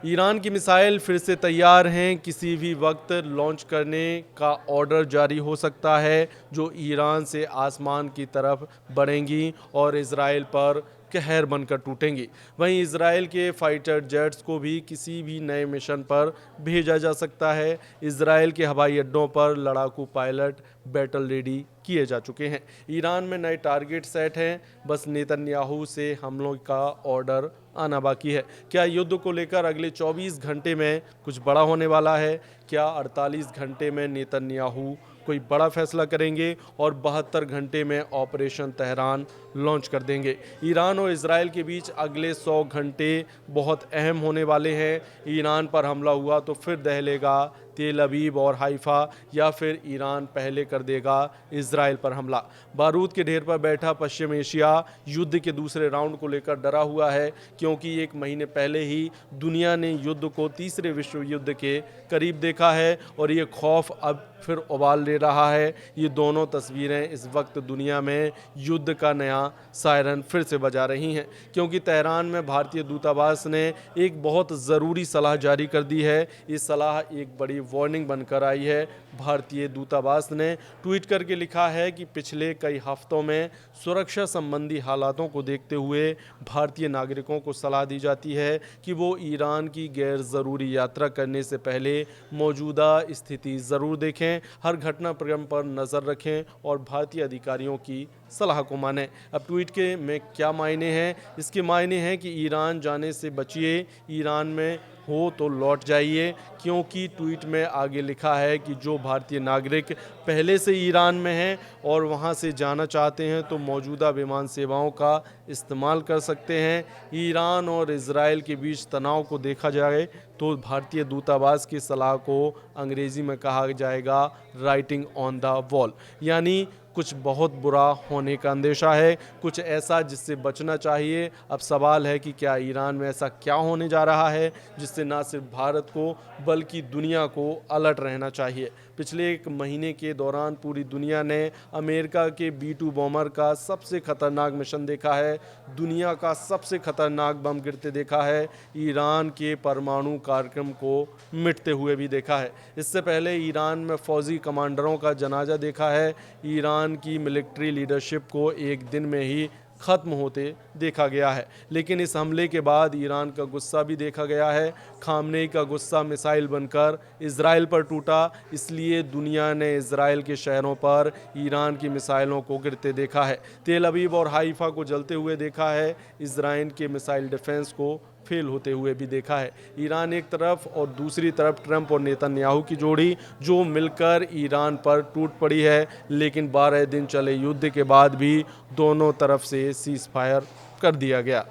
Iran की missile फिर से तैयार हैं, किसी भी वक्त लॉन्च करने का ऑर्डर जारी हो सकता है, जो ईरान से आसमान की तरफ बढ़ेंगी और इजराइल पर कहर बनकर टूटेंगी। वहीं इजराइल के फाइटर जेट्स को भी किसी भी नए मिशन पर भेजा जा सकता है। इजराइल के हवाई अड्डों पर लड़ाकू पायलट बैटल रेडी किए जा चुके हैं। ईरान में नए टारगेट सेट हैं, बस नेतन्याहू से हमलों का ऑर्डर आना बाकी है। क्या युद्ध को लेकर अगले 24 घंटे में कुछ बड़ा होने वाला है? क्या 48 घंटे में नेतन्याहू कोई बड़ा फैसला करेंगे और 72 घंटे में ऑपरेशन तेहरान लॉन्च कर देंगे? ईरान और इजराइल के बीच अगले 100 घंटे बहुत अहम होने वाले हैं। ईरान पर हमला हुआ तो फिर दहलेगा तेल अवीव और हाइफा, या फिर ईरान पहले कर देगा इजराइल पर हमला। बारूद के ढेर पर बैठा पश्चिम एशिया युद्ध के दूसरे राउंड को लेकर डरा हुआ है, क्योंकि एक महीने पहले ही दुनिया ने युद्ध को तीसरे विश्व युद्ध के करीब देखा है और ये खौफ अब फिर उबाल ले रहा है। ये दोनों तस्वीरें इस वक्त दुनिया में युद्ध का नया सायरन फिर से बजा रही हैं, क्योंकि तेहरान में भारतीय दूतावास ने एक बहुत ज़रूरी सलाह जारी कर दी है। ये सलाह एक बड़ी वार्निंग बनकर आई है। भारतीय दूतावास ने ट्वीट करके लिखा है कि पिछले कई हफ्तों में सुरक्षा संबंधी हालातों को देखते हुए भारतीय नागरिकों को सलाह दी जाती है कि वो ईरान की गैर ज़रूरी यात्रा करने से पहले मौजूदा स्थिति ज़रूर देखें, हर घटनाक्रम पर नज़र रखें और भारतीय अधिकारियों की सलाह को मानें। अब ट्वीट के में क्या मायने हैं? इसके मायने हैं कि ईरान जाने से बचिए, ईरान में हो तो लौट जाइए, क्योंकि ट्वीट में आगे लिखा है कि जो भारतीय नागरिक पहले से ईरान में हैं और वहां से जाना चाहते हैं तो मौजूदा विमान सेवाओं का इस्तेमाल कर सकते हैं। ईरान और इजराइल के बीच तनाव को देखा जाए तो भारतीय दूतावास की सलाह को अंग्रेजी में कहा जाएगा राइटिंग ऑन द वॉल, यानी कुछ बहुत बुरा होने का अंदेशा है, कुछ ऐसा जिससे बचना चाहिए। अब सवाल है कि क्या ईरान में ऐसा क्या होने जा रहा है जिससे ना सिर्फ भारत को बल्कि दुनिया को अलर्ट रहना चाहिए। पिछले एक महीने के दौरान पूरी दुनिया ने अमेरिका के B-2 बॉम्बर का सबसे खतरनाक मिशन देखा है, दुनिया का सबसे खतरनाक बम गिरते देखा है, ईरान के परमाणु कार्यक्रम को मिटते हुए भी देखा है। इससे पहले ईरान में फौजी कमांडरों का जनाजा देखा है। ईरान की मिलिट्री लीडरशिप को एक दिन में ही खत्म होते देखा गया है। लेकिन इस हमले के बाद ईरान का गुस्सा भी देखा गया है। खामनेई का गुस्सा मिसाइल बनकर इजराइल पर टूटा, इसलिए दुनिया ने इजराइल के शहरों पर ईरान की मिसाइलों को गिरते देखा है। तेल अवीव और हाइफा को जलते हुए देखा है। इजराइल के मिसाइल डिफेंस को फेल होते हुए भी देखा है। ईरान एक तरफ और दूसरी तरफ ट्रंप और नेतन्याहू की जोड़ी, जो मिलकर ईरान पर टूट पड़ी है। लेकिन 12 दिन चले युद्ध के बाद भी दोनों तरफ से सीज फायर कर दिया गया।